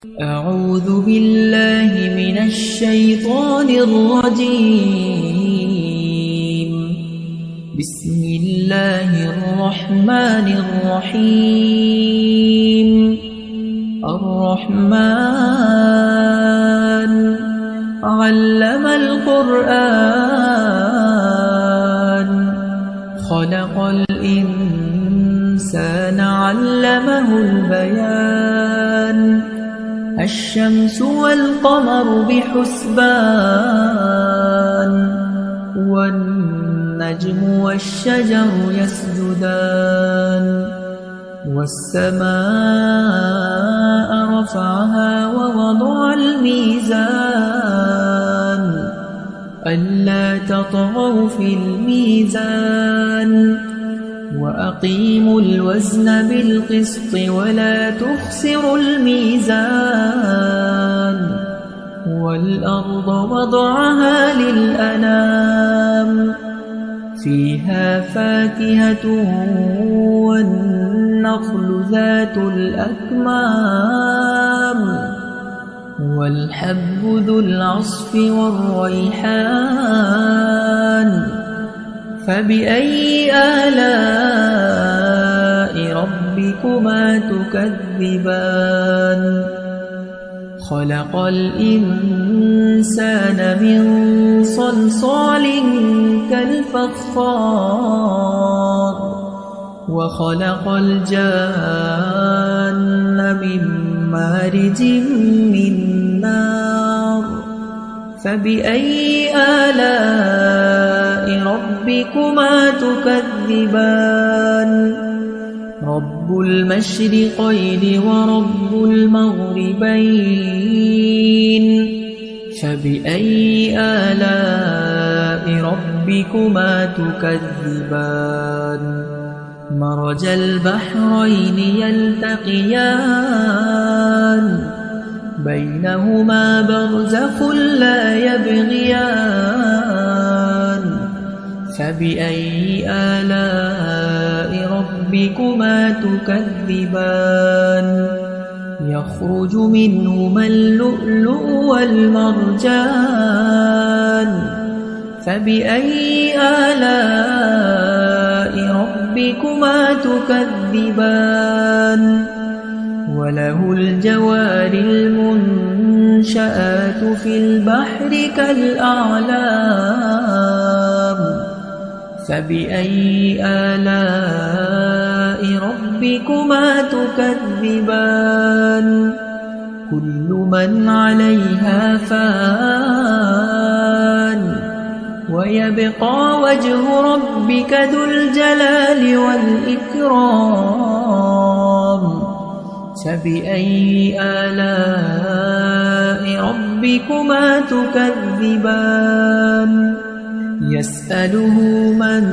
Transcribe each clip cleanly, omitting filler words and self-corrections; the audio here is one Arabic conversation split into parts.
أعوذ بالله من الشيطان الرجيم. بسم الله الرحمن الرحيم. الرحمن علم القرآن خلق الإنسان علمه البيان الشمس والقمر بحسبان والنجم والشجر يسجدان والسماء رفعها ووضع الميزان ألا تطغوا في الميزان وأقيموا الوزن بالقسط ولا تخسروا الميزان والأرض وضعها للأنام فيها فاكهة والنخل ذات الأكمام والحب ذو العصف والريحان فبأي آلاء ربكما تكذبان خلق الإنسان من صلصال كالفخار وخلق الجان من مارج من نار فبأي آلاء ربكما تكذبان رب المشرقين ورب المغربين فبأي آلاء ربكما تكذبان مرج البحرين يلتقيان بينهما برزخ لا يبغيان فبأي آلاء ربكما تكذبان يخرج منهما اللؤلؤ والمرجان فبأي آلاء ربكما تكذبان وله الجوار المنشآت في البحر كالأعلام فبأي آلاء ربكما تكذبان كل من عليها فان ويبقى وجه ربك ذو الجلال والإكرام فبأي آلاء ربكما تكذبان يسأله من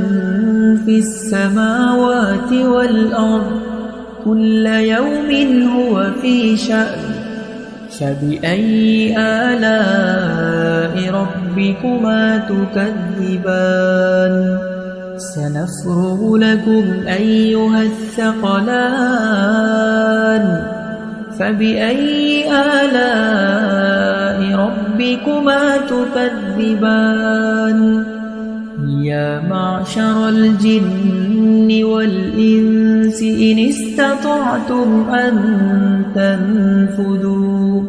في السماوات والأرض كل يوم هو في شأن فبأي آلاء ربكما تكذبان سنفرغ لكم أيها الثقلان فبأي آلاء ربكما تكذبان يا معشر الجن والإنس إن استطعتم أن تنفذوا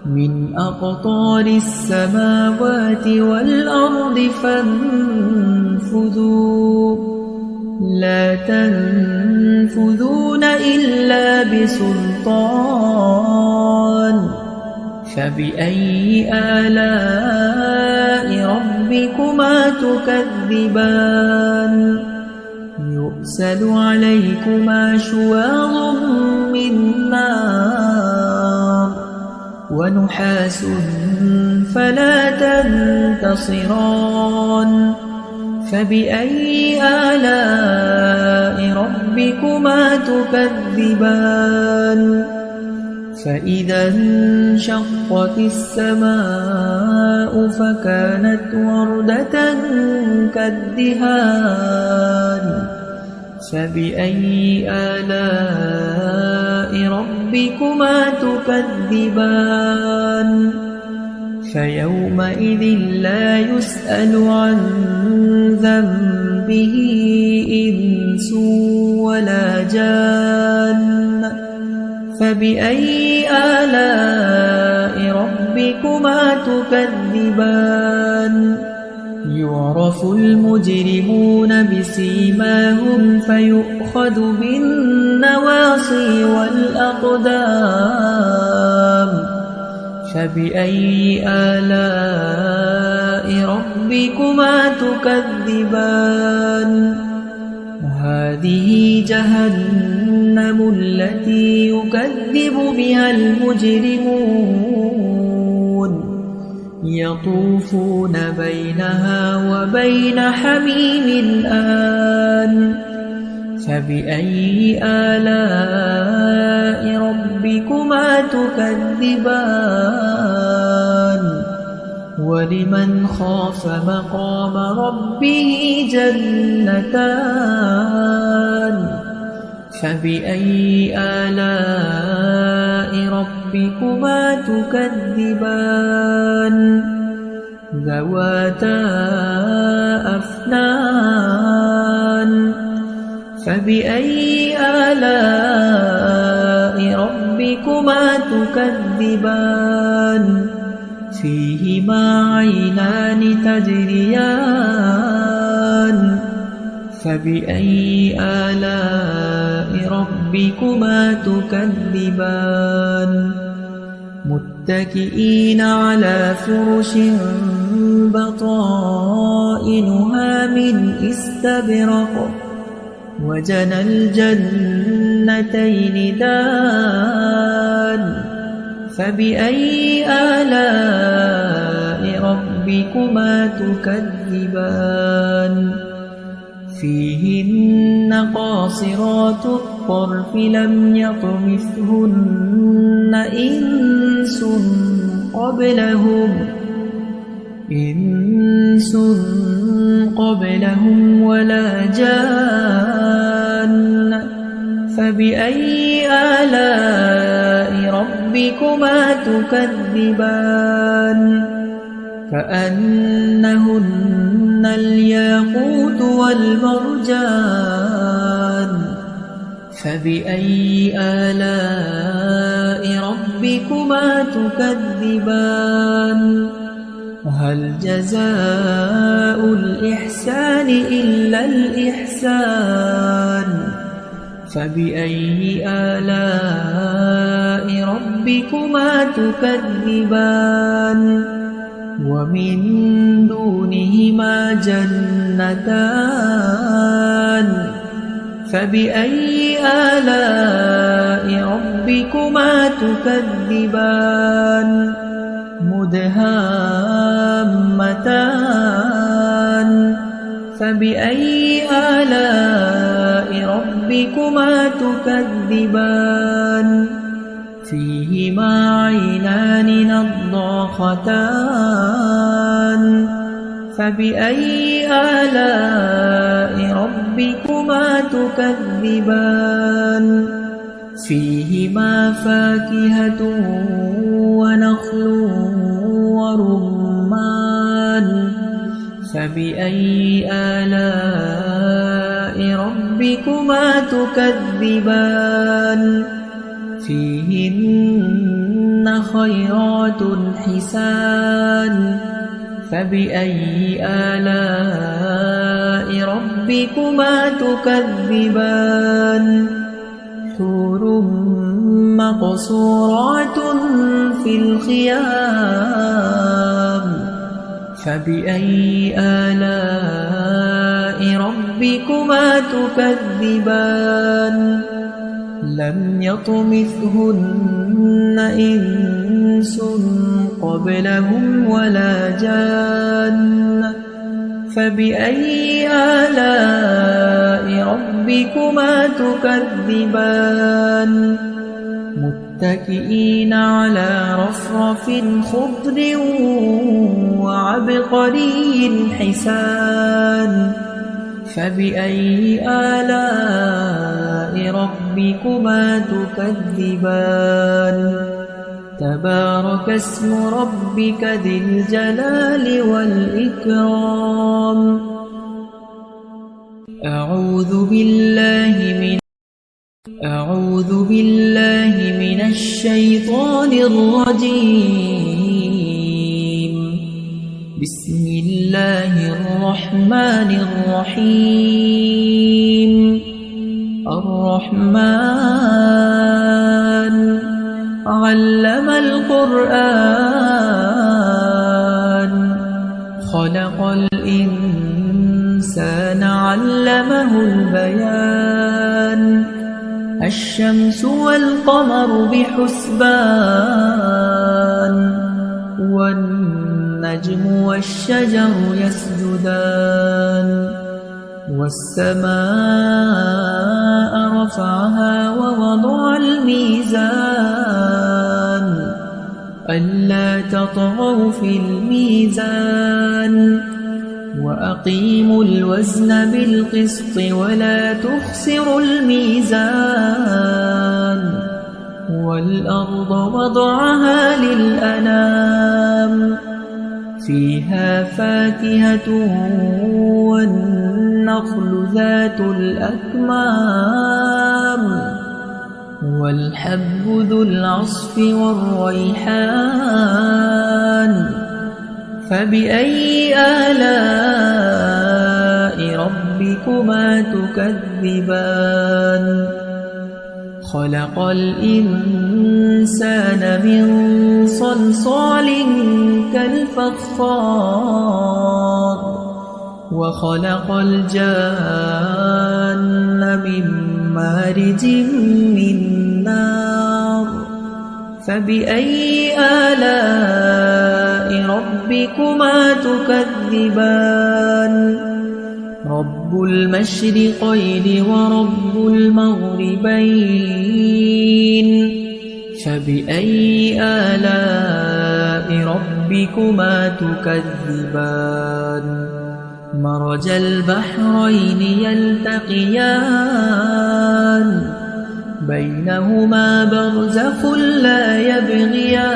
من أقطار السماوات والأرض فانفذوا لا تنفذون إلا بسلطان فبأي آلاء ربكما تكذبان يرسل عليكما شواظ من نار ونحاس فلا تنتصران فبأي آلاء ربكما تكذبان فإذا انشقت السماء فكانت وردة كالدهان فبأي آلاء ربكما تكذبان فيومئذ لا يسأل عن ذنبه إنس ولا جان فبأي آلاء ربكما تكذبان يعرف المجرمون بسيماهم فيؤخذ بالنواصي والأقدام فبأي آلاء ربكما تكذبان هذه جهنم التي يكذب بها المجرمون يطوفون بينها وبين حميم آن فبأي آلاء ربكما تكذبان ولمن خاف مقام ربه جنتان فبأي آلاء ربكما تكذبان ذواتا أفنان فبأي آلاء ربكما تكذبان فيهما عينان تجريان فبأي آلاء ربكما تكذبان متكئين على فرش بطائنها من استبرق وجنى الجنتين دان فبأي آلاء ربكما تكذبان فيهن قاصرات الطرف لم يطمثهن إنس قبلهم ولا جان فبأي آلاء ربكما تكذبان كأنهن الياقوت والمرجان فبأي آلاء ربكما تكذبان هل جزاء الإحسان إلا الإحسان فبأي آلاء ربكما تكذبان ومن دونهما جنتان فبأي آلاء ربكما تكذبان مدهامتان فبأي آلاء ربكما تكذبان فيهما عينان نضاختان فبأي آلاء ربكما تكذبان فيهما فاكهة ونخل ورمان فبأي آلاء ربكما تكذبان فيهن خيرات حسان فبأي آلاء ربكما تكذبان حور مقصورات في الخيام فبأي آلاء ربكما تكذبان لم يطمثهن إنس قبلهم ولا جان فبأي آلاء ربكما تكذبان متكئين على رفرف خضر وعبقري حسان فبأي آلاء ربكما تكذبان تبارك اسم ربك ذي الجلال والإكرام أعوذ بالله من الشيطان الرجيم بسم الله الرحمن الرحيم الرحمن علم القرآن خلق الإنسان علمه البيان الشمس والقمر بحسبان والنجم والشجر يسجدان والسماء رفعها ووضع الميزان ألا تطغوا في الميزان وأقيموا الوزن بالقسط ولا تخسروا الميزان والأرض وضعها للأنام فيها فاكهة والنخل ذات الأكمام والحب ذو العصف والريحان فبأي آلاء ربكما تكذبان خلق الإنسان من صلصال كالفخار وخلق الجان من مارج من نار فبأي آلاء ربكما تكذبان رب المشرقين ورب المغربين فبأي آلاء ربكما تكذبان مرج البحرين يلتقيان بينهما برزخ لا يبغيان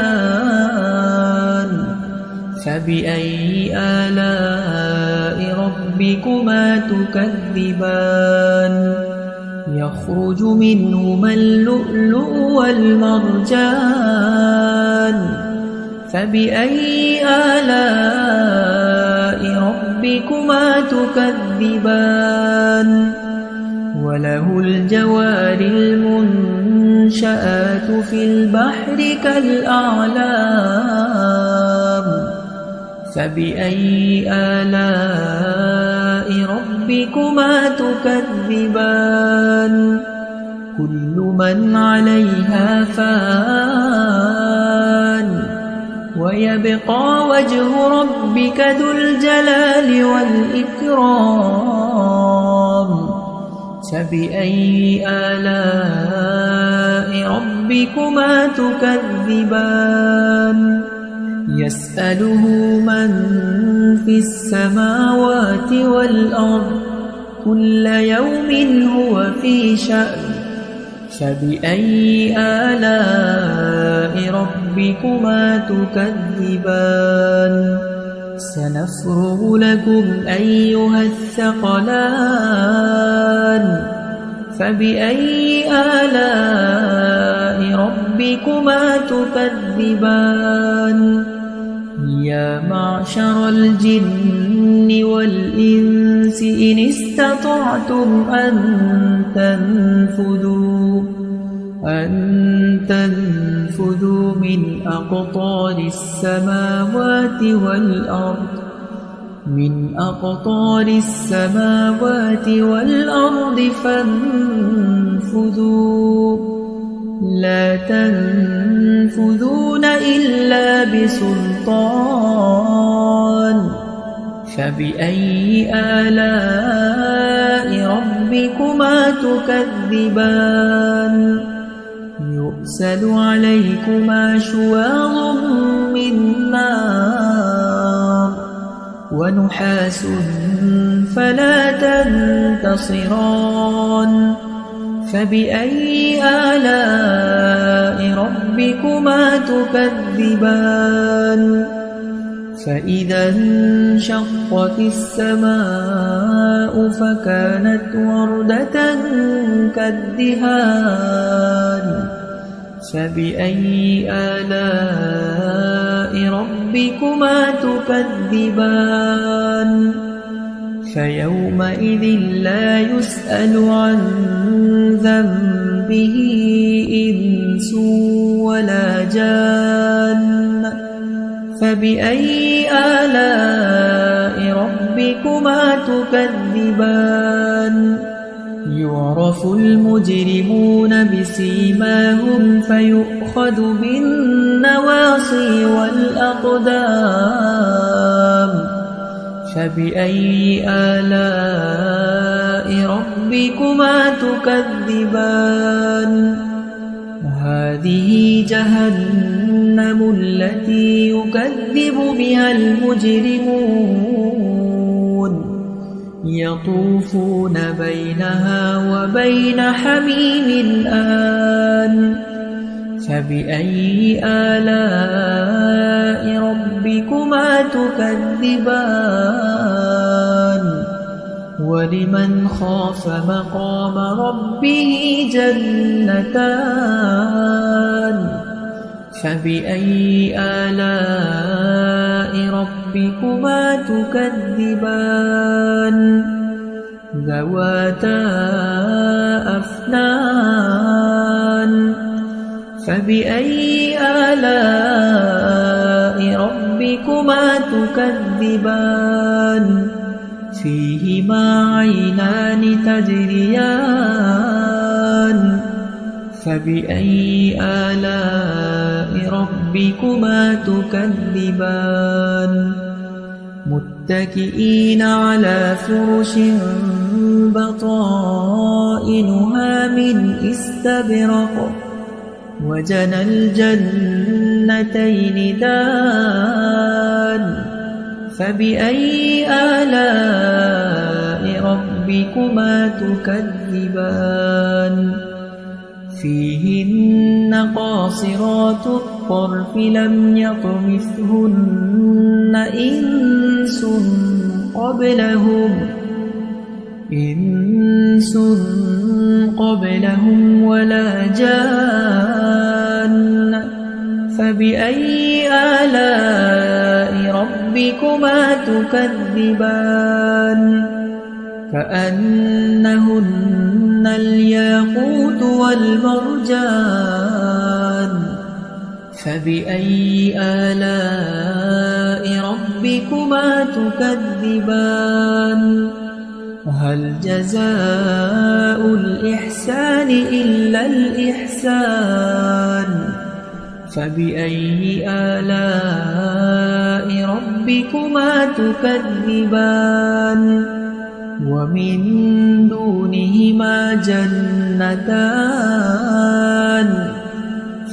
فبأي آلاء ربكما تكذبان يخرج منهما اللؤلؤ والمرجان فبأي آلاء ربكما تكذبان وله الجوار المنشآت في البحر كالأعلام فبأي آلاء ربكما تكذبان كل من عليها فان ويبقى وجه ربك ذو الجلال والإكرام فبأي آلاء ربكما تكذبان يسأله من في السماوات والأرض كل يوم هو في شأن فبأي آلاء ربكما تكذبان سنفرغ لكم أيها الثقلان فبأي آلاء ربكما تكذبان يا معشر الجن والإنس إن استطعتم أن تنفذوا من أقطار السماوات والأرض فانفذوا لا تنفذون إلا بسلطان فبأي آلاء ربكما تكذبان يرسل عليكما شواظ من نار ونحاس فلا تنتصران فبأي آلاء ربكما تكذبان فإذا انشقت السماء فكانت وردة كالدهان فبأي آلاء ربكما تكذبان فيومئذ لا يسأل عن ذنبه إنس ولا جان فبأي آلاء ربكما تكذبان يعرف المجرمون بسيماهم فيؤخذ بالنواصي والأقدام فبأي آلاء ربكما تكذبان هذه جهنم التي يكذب بها المجرمون يطوفون بينها وبين حميم آن فبأي آلاء ربكما تكذبان ولمن خاف مقام ربه جنتان فبأي آلاء ربكما تكذبان ذواتا أفنان فبأي آلاء ربكما تكذبان فيهما عينان تجريان فبأي آلاء ربكما تكذبان متكئين على فرش بطائنها من استبرق وجنى الجنتين دان فبأي آلاء ربكما تكذبان فيهن قاصرات الطرف لم يطمثهن إنس قبلهم ولا جان فبأي آلاء ربكما تكذبان كأنهن الياقوت والمرجان فبأي آلاء ربكما تكذبان هل جزاء الإحسان إلا الإحسان فبأي آلاء ربكما تكذبان ومن دونهما جنتان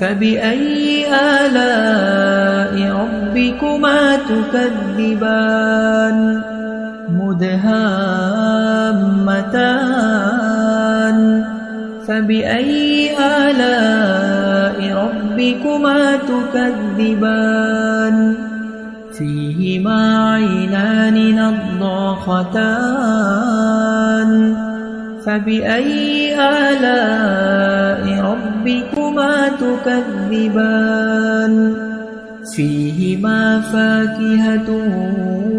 فبأي آلاء ربكما تكذبان مدهامتان فبأي آلاء ربكما تكذبان فيهما عينان نضاختان فبأي آلاء ربكما تكذبان فيهما فاكهة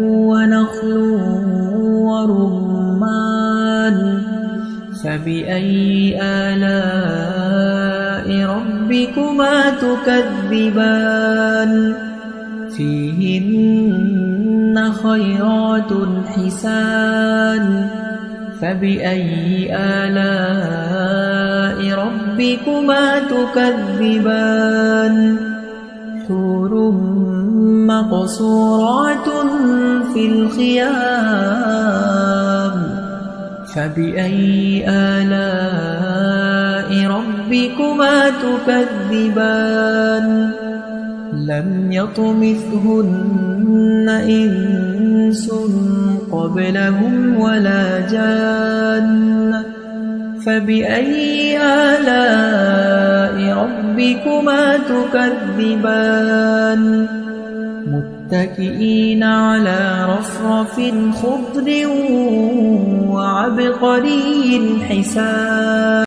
ونخل ورمان فبأي آلاء ربكما تكذبان فيهن خيرات حسان فبأي آلاء ربكما تكذبان حور مقصورات في الخيام فبأي آلاء ربكما ربكما تكذبان لم يطمثهن إنس قبلهم ولا جان فبأي آلاء ربكما تكذبان متكئين على رفرف خضر وعبقري حسان